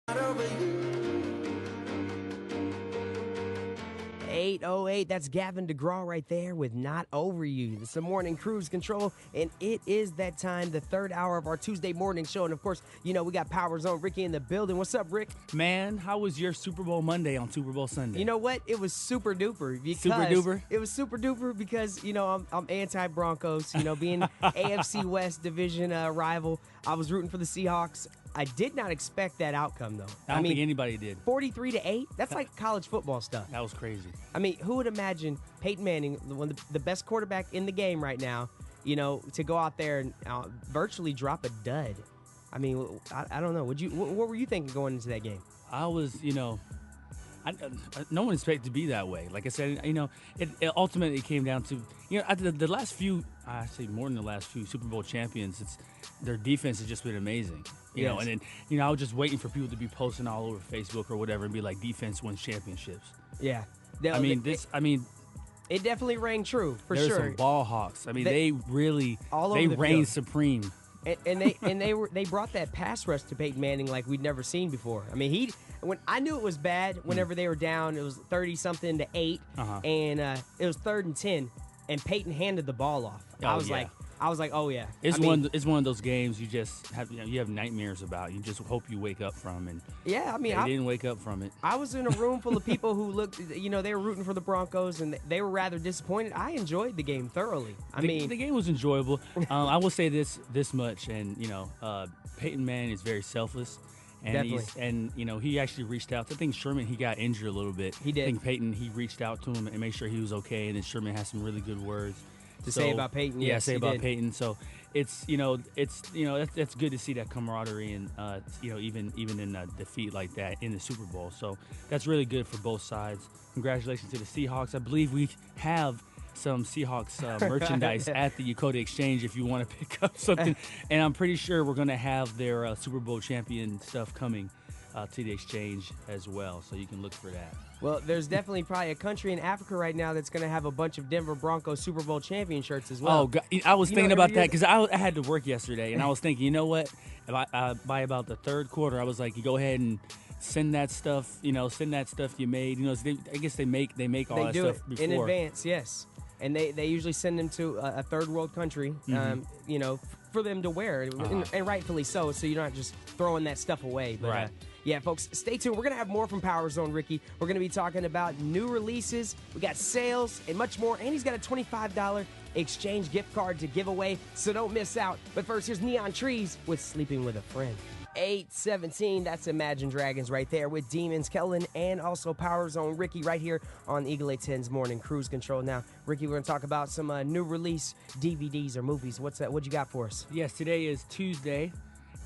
808, that's Gavin DeGraw right there with Not Over You. It's the morning cruise control, and it is that time, the third hour of our Tuesday morning show. And of course, we got Power Zone Ricky in the building. What's up, Rick? Man, how was your Super Bowl Monday on Super Bowl Sunday? You know what? It was super duper. Super duper? It was super duper because, I'm anti-Broncos, being AFC West division rival. I was rooting for the Seahawks. I did not expect that outcome, though. I don't think anybody did. 43-8? That's like college football stuff. That was crazy. I mean, who would imagine Peyton Manning, the best quarterback in the game right now, to go out there and virtually drop a dud? I mean, I don't know. What were you thinking going into that game? I was, no one expected to be that way. Like I said, it ultimately came down to, the last few, I say more than the last few Super Bowl champions, their defense has just been amazing. You know, and then, I was just waiting for people to be posting all over Facebook or whatever and be like, defense wins championships. Yeah. It definitely rang true, for sure. There's some ball hawks. I mean, they reigned field. supreme. And they brought that pass rush to Peyton Manning like we'd never seen before. I mean, when I knew it was bad whenever they were down, it was 30-something to 8, and it was 3rd and 10, and Peyton handed the ball off. I was like, oh yeah. It's one of those games you just have you have nightmares about. You just hope you wake up from, and they didn't wake up from it. I was in a room full of people who looked, they were rooting for the Broncos, and they were rather disappointed. I enjoyed the game thoroughly. The game was enjoyable. I will say this much, and Peyton Manning is very selfless. And he actually reached out. I think Sherman, he got injured a little bit. He did. I think Peyton, he reached out to him and made sure he was okay, and then Sherman had some really good words to say about Peyton. Yeah, yes, say about Peyton. So it's that's good to see that camaraderie, and even in a defeat like that in the Super Bowl. So that's really good for both sides. Congratulations to the Seahawks. I believe we have some Seahawks merchandise at the Yokota Exchange if you want to pick up something. And I'm pretty sure we're going to have their Super Bowl champion stuff coming to the Exchange as well, so you can look for that. Well, there's definitely probably a country in Africa right now that's going to have a bunch of Denver Broncos Super Bowl champion shirts as well. Oh, God. I was thinking about that because I had to work yesterday, and I was thinking, you know what? By about the third quarter, I was like, you go ahead and send that stuff you made. I guess they make all that stuff before. In advance, yes. And they usually send them to a third world country, for them to wear, and rightfully so you're not just throwing that stuff away. But, right. Yeah, folks, stay tuned. We're going to have more from Power Zone Ricky. We're going to be talking about new releases. We got sales and much more. And he's got a $25 exchange gift card to give away, so don't miss out. But first, here's Neon Trees with Sleeping with a Friend. 8:17, that's Imagine Dragons right there with Demons, Kellen, and also Power Zone Ricky right here on Eagle 810's Morning Cruise Control. Now, Ricky, we're going to talk about some new release DVDs or movies. What you got for us? Yes, today is Tuesday,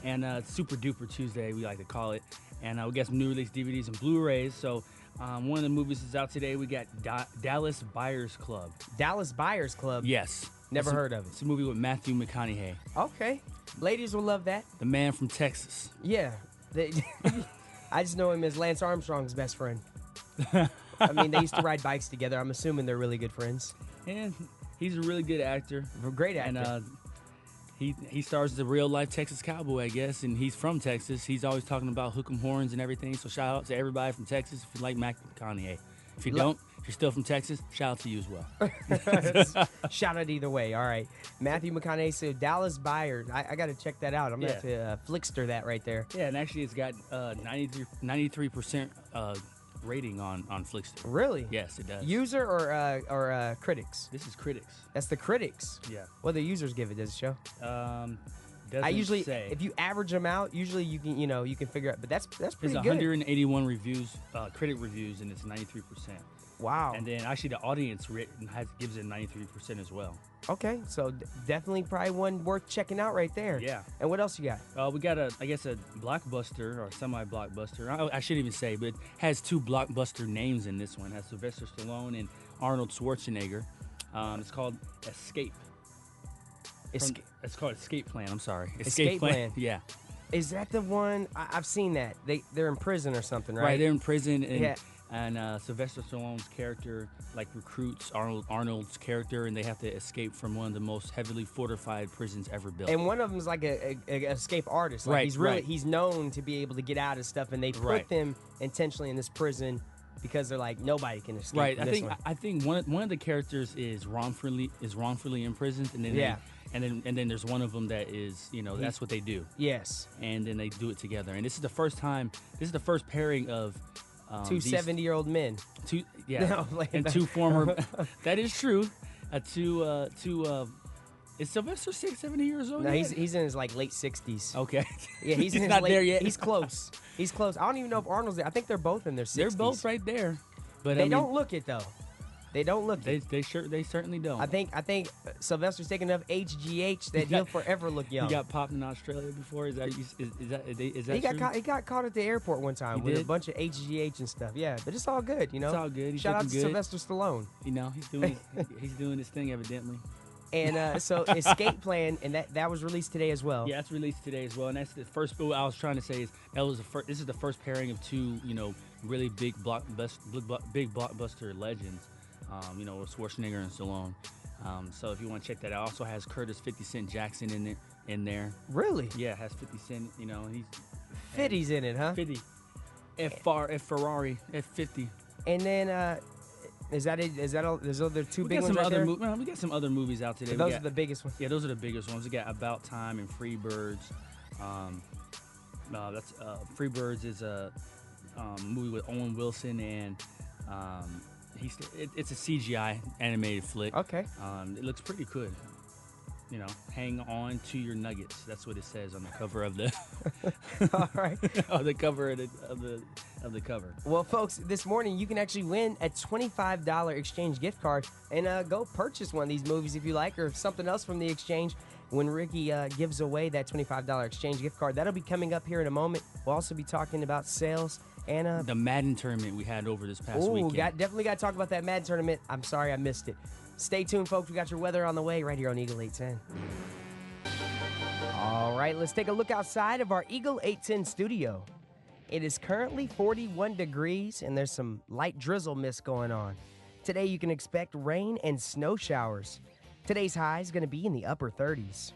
and Super Duper Tuesday, we like to call it. And we got some new release DVDs and Blu-rays. So one of the movies is out today. We got Dallas Buyers Club. Dallas Buyers Club? Yes. Never heard of it. It's a movie with Matthew McConaughey. Okay. Ladies will love that. The man from Texas. Yeah. I just know him as Lance Armstrong's best friend. I mean, they used to ride bikes together. I'm assuming they're really good friends. And he's a really good actor. A great actor. And he stars as a real-life Texas cowboy, I guess, and he's from Texas. He's always talking about hook 'em horns and everything, so shout out to everybody from Texas if you like Matthew McConaughey. If you don't, if you're still from Texas, shout out to you as well. Shout out either way. All right. Matthew McConaughey, so Dallas Buyers. I got to check that out. I'm going to have to Flickster that right there. Yeah, and actually it's got 93% rating on Flickster. Really? Yes, it does. User or critics? This is critics. That's the critics? Yeah. What do the users give it, does it show? Doesn't say. If you average them out, usually you can figure out. But that's pretty There's good. 181 reviews, critic reviews, and it's 93%. Wow. And then actually the audience gives it 93% as well. Okay, so definitely probably one worth checking out right there. Yeah. And what else you got? We got a blockbuster or semi-blockbuster. I shouldn't even say, but it has two blockbuster names in this one. It has Sylvester Stallone and Arnold Schwarzenegger. It's called Escape. It's called Escape Plan. I'm sorry. Escape Plan. Yeah. Is that the one? I've seen that. They're in prison or something, right? Right, they're in prison, and And Sylvester Stallone's character like recruits Arnold's character, and they have to escape from one of the most heavily fortified prisons ever built. And one of them is like a escape artist. Like he's known to be able to get out of stuff, and they put them intentionally in this prison because they're like nobody can escape. Right. From I think one of the characters is wrongfully imprisoned, and then and then there's one of them that is that's what they do. Yes. And then they do it together. And this is the first time. This is the first pairing of. Two 70-year-old men. And two former. That is true. Is Sylvester 70 years old? No, yet? he's in his like late 60s. Okay. Yeah, he's in his not late, there yet. He's close. He's close. I don't even know if Arnold's there. I think they're both in their 60s. They're both right there, but they don't look it though. They don't look it. They certainly don't. I think Sylvester's taking enough HGH that he'll forever look young. He got popped in Australia before. Is that he got caught at the airport one time with a bunch of HGH and stuff. Yeah, but it's all good, It's all good. Shout out to Sylvester Stallone. He's doing his thing evidently. And so Escape Plan, and that was released today as well. Yeah, it's released today as well. And that's the first. What I was trying to say is this is the first pairing of two really big blockbuster legends. With Schwarzenegger and Stallone. So if you want to check that out, also has Curtis 50 Cent Jackson in there. Really? Yeah, it has 50 Cent. And he's 50's in it, huh? 50. Ferrari at 50. And then is that it? Is that all? There's other two big ones right there? We got some other movies out today. So those are the biggest ones. Yeah, those are the biggest ones. We got About Time and Freebirds. Freebirds is a movie with Owen Wilson and. It's a CGI animated flick. Okay. It looks pretty good. Hang on to your nuggets. That's what it says on the cover of the. All right. On the cover of the cover. Well, folks, this morning you can actually win a $25 exchange gift card and go purchase one of these movies if you like, or something else from the exchange. When Ricky gives away that $25 exchange gift card, that'll be coming up here in a moment. We'll also be talking about sales. And the Madden tournament we had over this past weekend. Definitely got to talk about that Madden tournament. I'm sorry I missed it. Stay tuned, folks. We got your weather on the way right here on Eagle 810. All right, let's take a look outside of our Eagle 810 studio. It is currently 41 degrees, and there's some light drizzle mist going on. Today, you can expect rain and snow showers. Today's high is going to be in the upper 30s.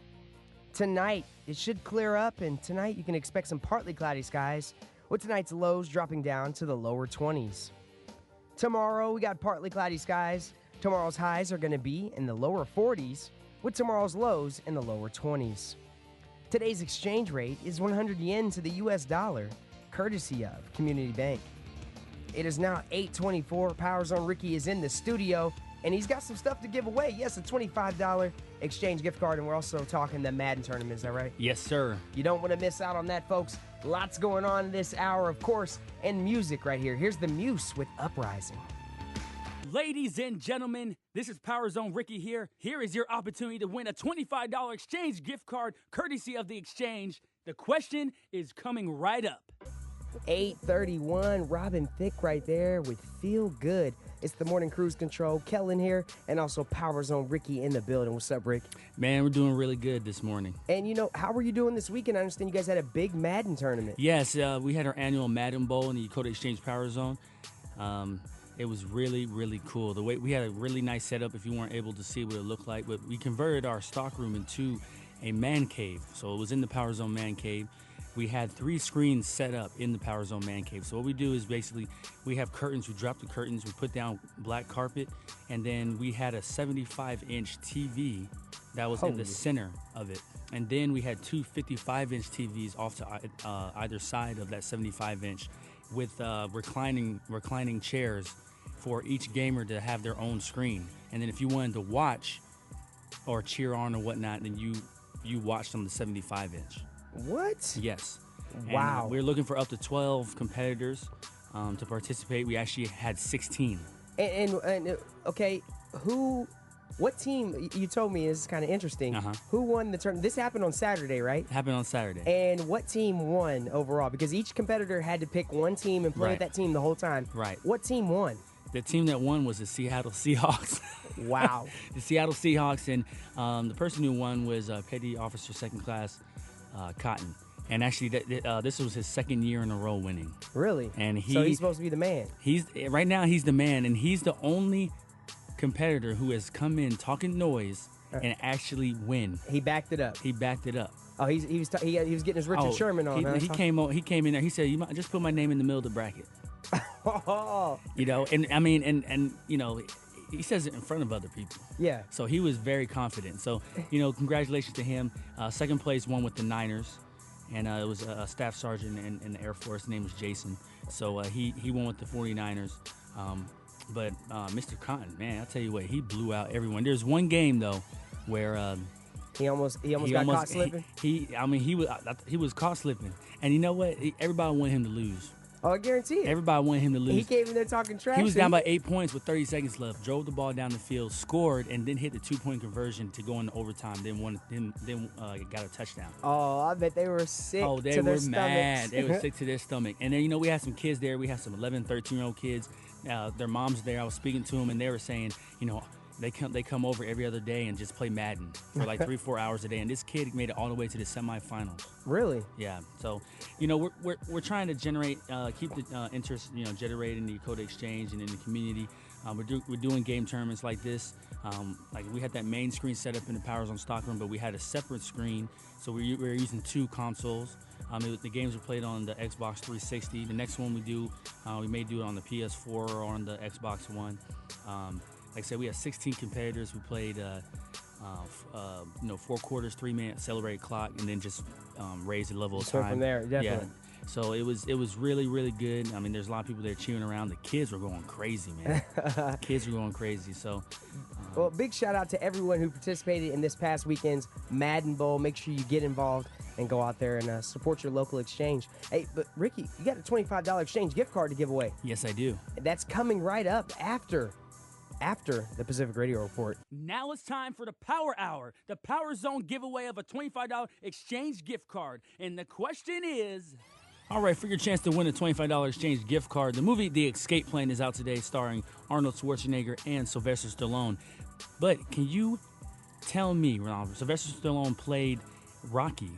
Tonight, it should clear up, and tonight you can expect some partly cloudy skies, with tonight's lows dropping down to the lower 20s. Tomorrow, we got partly cloudy skies. Tomorrow's highs are going to be in the lower 40s, with tomorrow's lows in the lower 20s. Today's exchange rate is 100 yen to the U.S. dollar, courtesy of Community Bank. It is now 8:24. Power Zone Ricky is in the studio, and he's got some stuff to give away. Yes, a $25 exchange gift card, and we're also talking the Madden tournament. Is that right? Yes, sir. You don't want to miss out on that, folks. Lots going on this hour, of course, and music right here. Here's the Muse with Uprising. Ladies and gentlemen, this is Power Zone Ricky here. Here is your opportunity to win a $25 exchange gift card, courtesy of the exchange. The question is coming right up. 8:31, Robin Thicke right there with Feel Good. It's the Morning Cruise Control. Kellen here, and also Power Zone Ricky in the building. What's up, Rick? Man, we're doing really good this morning. And how were you doing this weekend? I understand you guys had a big Madden tournament. Yes, we had our annual Madden Bowl in the Dakota Exchange Power Zone. It was really, really cool. The way we had a really nice setup. If you weren't able to see what it looked like, but we converted our stock room into a man cave. So it was in the Power Zone man cave. We had 3 screens set up in the Power Zone man cave. So what we do is basically we have curtains. We drop the curtains. We put down black carpet, and then we had a 75-inch TV that was in the center of it. And then we had 2 55-inch TVs off to either side of that 75-inch with reclining chairs for each gamer to have their own screen. And then if you wanted to watch or cheer on or whatnot, then you watched on the 75-inch. What? Yes. Wow. And we're looking for up to 12 competitors to participate. We actually had 16. And okay, what team, you told me, is kind of interesting. Who won the tournament? This happened on Saturday, right? Happened on Saturday. And what team won overall? Because each competitor had to pick one team and play with that team the whole time. Right. What team won? The team that won was the Seattle Seahawks. Wow. The Seattle Seahawks, and the person who won was Petty Officer Second Class Cotton. And actually, this was his second year in a row winning. Really? And so he's supposed to be the man. Right now he's the man, and he's the only competitor who has come in talking noise and actually win. He backed it up. He backed it up. Oh, he was getting his Richard Sherman on. He came in there. He said, "You might just put my name in the middle of the bracket." You know, and I mean, and you know, he says it in front of other people. Yeah. So he was very confident. So, you know, congratulations to him. Second place won with the Niners, and it was a staff sergeant in the Air Force. His name was Jason. So he won with the 49ers. But Mr. Cotton, man, I'll tell you what, he blew out everyone. There's one game though where he almost got caught slipping. He was caught slipping, and you know what? Everybody wanted him to lose. Oh, I guarantee it. Everybody wanted him to lose. He came in there talking trash. He was down by 8 points with 30 seconds left. Drove the ball down the field, scored, and then hit the 2-point conversion to go into overtime. Then got a touchdown. Oh, I bet they were sick. Oh, they were mad. They were sick to their stomach. And then, you know, we had some kids there. We had some 11, 13-year-old kids. Their moms there. I was speaking to them, and they were saying, you know, they come over every other day and just play Madden for like 3-4 hours a day. And this kid made it all the way to the semifinals. Really? Yeah. So, you know, we're trying to generate, keep the interest, you know, generated in the Dakota Exchange and in the community. We're doing game tournaments like this. Like we had that main screen set up in the Power Zone stockroom, but we had a separate screen. So we're using 2 consoles. The games were played on the Xbox 360. The next one we may do it on the PS4 or on the Xbox One. Like I said, we had 16 competitors. We played, 4 quarters, 3 minutes, celebrate clock, and then just raise the level of time. From there, definitely. Yeah. So it was really, really good. I mean, there's a lot of people there cheering around. The kids were going crazy, man. Kids were going crazy. So, well, big shout out to everyone who participated in this past weekend's Madden Bowl. Make sure you get involved and go out there and support your local exchange. Hey, but Ricky, you got a $25 exchange gift card to give away. Yes, I do. That's coming right up after the Pacific Radio Report. Now it's time for the Power Hour, the Power Zone giveaway of a $25 exchange gift card. And the question is... All right, for your chance to win a $25 exchange gift card, the movie The Escape Plan is out today, starring Arnold Schwarzenegger and Sylvester Stallone. But can you tell me, Ronald, Sylvester Stallone played Rocky.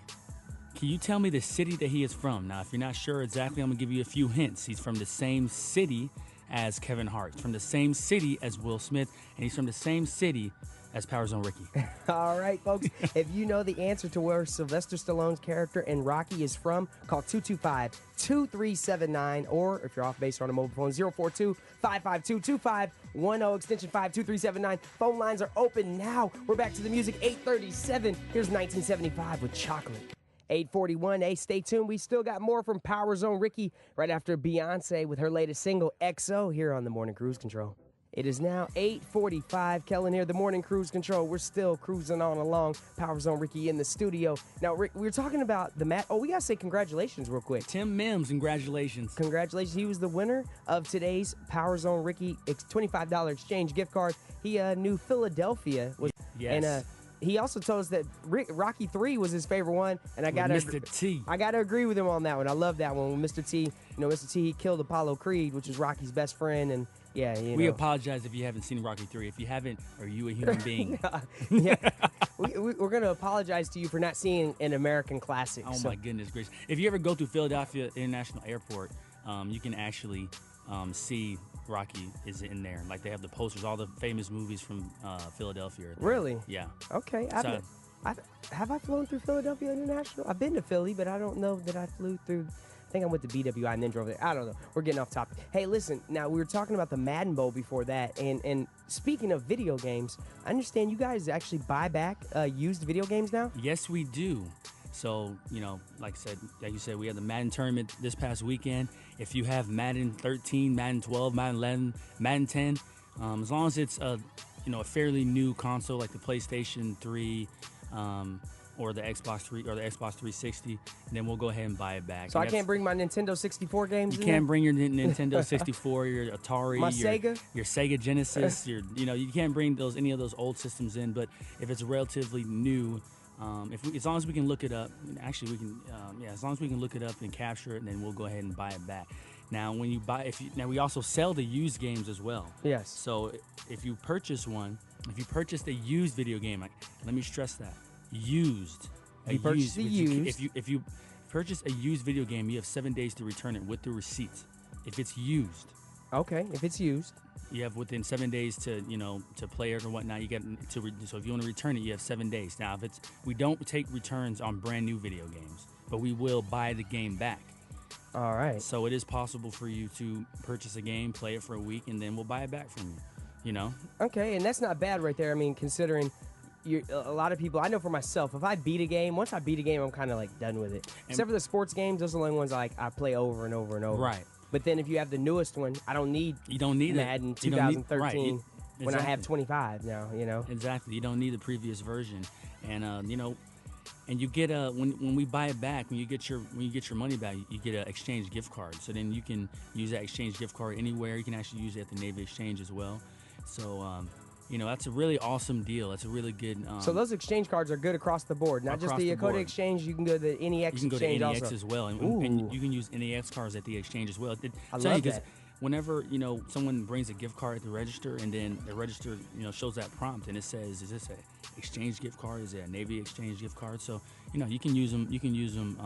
Can you tell me the city that he is from? Now, if you're not sure exactly, I'm going to give you a few hints. He's from the same city as Kevin Hart, from the same city as Will Smith, and he's from the same city as Power Zone Ricky. All right, folks. If you know the answer to where Sylvester Stallone's character in Rocky is from, call 225-2379, or if you're off base or on a mobile phone, 042-552-2510, extension 52379. Phone lines are open now. We're back to the music, 837. Here's 1975 with Chocolate. 841. Hey, stay tuned. We still got more from Power Zone Ricky right after Beyonce with her latest single, XO, here on the Morning Cruise Control. It is now 8:45. Kellen here, the Morning Cruise Control. We're still cruising on along. Power Zone Ricky in the studio. Now, Rick, we were talking about the Matt. Oh, we got to say congratulations real quick. Tim Mims, congratulations. Congratulations. He was the winner of today's Power Zone Ricky $25 exchange gift card. He knew Philadelphia was. Yes. And he also told us that Rocky 3 was his favorite one, and I got Mr. T. I got to agree with him on that one. I love that one. Mr. T, Mr. T, he killed Apollo Creed, which was Rocky's best friend, and yeah, we apologize if you haven't seen Rocky 3. If you haven't, are you a human being? Yeah. We're going to apologize to you for not seeing an American classic. Oh, my goodness gracious. If you ever go through Philadelphia International Airport, you can actually see Rocky is in there. Like, they have the posters, all the famous movies from Philadelphia. Really? Yeah. Okay. Have I flown through Philadelphia International? I've been to Philly, but I don't know that I flew through. I think I went to BWI and then drove there. I don't know. We're getting off topic. Hey, listen, now we were talking about the Madden Bowl before that, and speaking of video games, I understand you guys actually buy back used video games now? Yes, we do. So, like you said, we had the Madden tournament this past weekend. If you have Madden 13, Madden 12, Madden 11, Madden 10, as long as it's a fairly new console like the PlayStation 3, or the Xbox 3 or the Xbox 360, then we'll go ahead and buy it back. So I can't bring my Nintendo 64 games. You can't bring your Nintendo 64, your Atari, your Sega Genesis. You can't bring any of those old systems in. But if it's relatively new, as long as we can look it up, actually we can. As long as we can look it up and capture it, then we'll go ahead and buy it back. Now, when you buy, we also sell the used games as well. Yes. So if you purchase a used video game, let me stress that. Used. If you purchase a used video game, you have 7 days to return it with the receipts. If it's used. Okay, if it's used. You have within 7 days to, to play it or whatnot. You get so if you want to return it, you have 7 days. Now, we don't take returns on brand new video games, but we will buy the game back. All right. So it is possible for you to purchase a game, play it for a week, and then we'll buy it back from you. You know? Okay, and that's not bad right there. I mean, considering a lot of people, I know for myself, if I beat a game, once I beat a game, I'm kind of like done with it. Except for the sports games, those are the only ones I play over and over and over. Right. But then if you have the newest one, I don't need Madden 2013 when I have 25 now, Exactly. You don't need the previous version. And, and you get when we buy it back, when you get your money back, you get an exchange gift card. So then you can use that exchange gift card anywhere. You can actually use it at the Navy Exchange as well. So that's a really awesome deal. That's a really good. So those exchange cards are good across the board, not just the Dakota Exchange. You can go to the NEX You can go to Exchange NEX also. as well, and you can use NEX cards at the exchange as well. I love that. Whenever someone brings a gift card at the register, and then the register shows that prompt, and it says, "Is this a exchange gift card? Is it a Navy Exchange gift card?" So you can use them. You can use them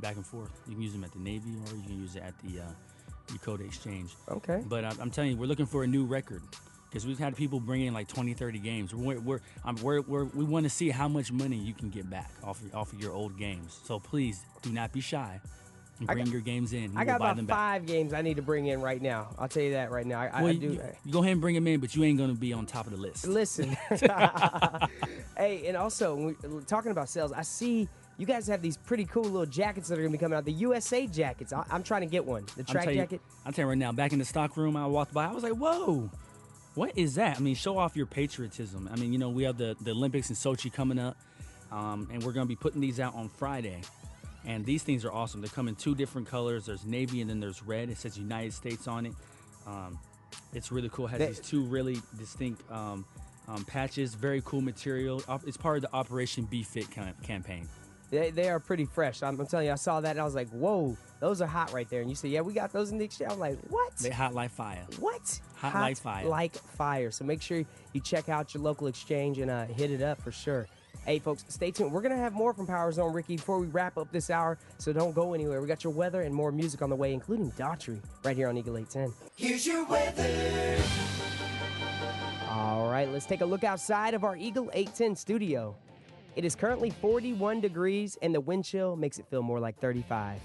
back and forth. You can use them at the Navy, or you can use it at the Dakota Exchange. Okay. But I'm telling you, we're looking for a new record. Because we've had people bring in like 20, 30 games. We want to see how much money you can get back off of your old games. So please do not be shy and bring your games in. I got about 5 games I need to bring in right now. I'll tell you that right now. You go ahead and bring them in, but you ain't going to be on top of the list. Listen. Hey, and also, when we're talking about sales, I see you guys have these pretty cool little jackets that are going to be coming out. The USA jackets. I'm trying to get one. The track jacket. I'll tell you right now, back in the stock room, I walked by. I was like, whoa. What is that? I mean, show off your patriotism. I mean, we have the Olympics in Sochi coming up, and we're going to be putting these out on Friday. And these things are awesome. They come in 2 different colors. There's navy and then there's red. It says United States on it. It's really cool. It has these 2 really distinct patches. Very cool material. It's part of the Operation Be Fit campaign. They are pretty fresh. I'm telling you, I saw that and I was like, whoa, those are hot right there. And you said, yeah, we got those in the exchange. I'm like, what? They hot like fire. What? Hot like fire. Like fire. So make sure you check out your local exchange and hit it up for sure. Hey, folks, stay tuned. We're going to have more from Power Zone, Ricky, before we wrap up this hour, so don't go anywhere. We got your weather and more music on the way, including Daughtry, right here on Eagle 810. Here's your weather. All right, let's take a look outside of our Eagle 810 studio. It is currently 41 degrees, and the wind chill makes it feel more like 35.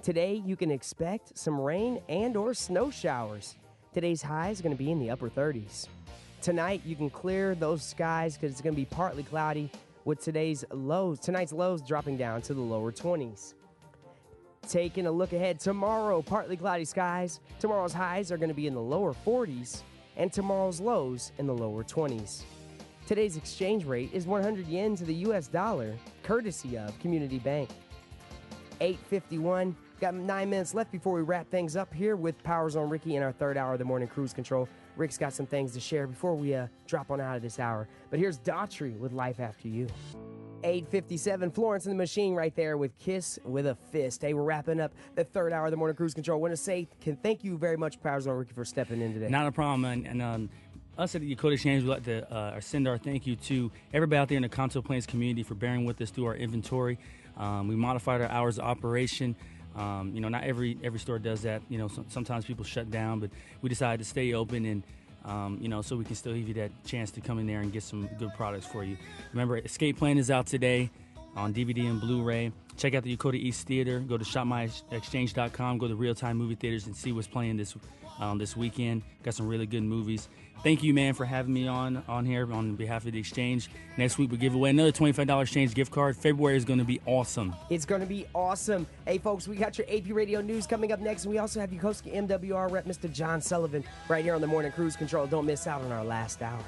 Today, you can expect some rain and or snow showers. Today's high is going to be in the upper 30s. Tonight, you can clear those skies because it's going to be partly cloudy with tonight's lows dropping down to the lower 20s. Taking a look ahead, tomorrow, partly cloudy skies. Tomorrow's highs are going to be in the lower 40s, and tomorrow's lows in the lower 20s. Today's exchange rate is 100 yen to the U.S. dollar, courtesy of Community Bank. 8:51. Got 9 minutes left before we wrap things up here with Power Zone Ricky in our 3rd hour of the morning cruise control. Rick's got some things to share before we drop on out of this hour. But here's Daughtry with Life After You. 8:57. Florence and the Machine right there with Kiss with a Fist. Hey, we're wrapping up the 3rd hour of the morning cruise control. I want to say thank you very much, Power Zone Ricky, for stepping in today. Not a problem, man. And us at the Dakota Exchange would like to send our thank you to everybody out there in the Conto Plains community for bearing with us through our inventory. We modified our hours of operation. Not every store does that. Sometimes people shut down, but we decided to stay open and, so we can still give you that chance to come in there and get some good products for you. Remember, Escape Plan is out today on DVD and Blu-ray. Check out the Dakota East Theater. Go to shopmyexchange.com. Go to Real Time Movie Theaters and see what's playing this weekend. Got some really good movies. Thank you, man, for having me on here on behalf of the Exchange. Next week, we'll give away another $25 Exchange gift card. February is going to be awesome. It's going to be awesome. Hey, folks, we got your AP Radio News coming up next, and we also have Yokosuka MWR rep, Mr. John Sullivan, right here on the Morning Cruise Control. Don't miss out on our last hour.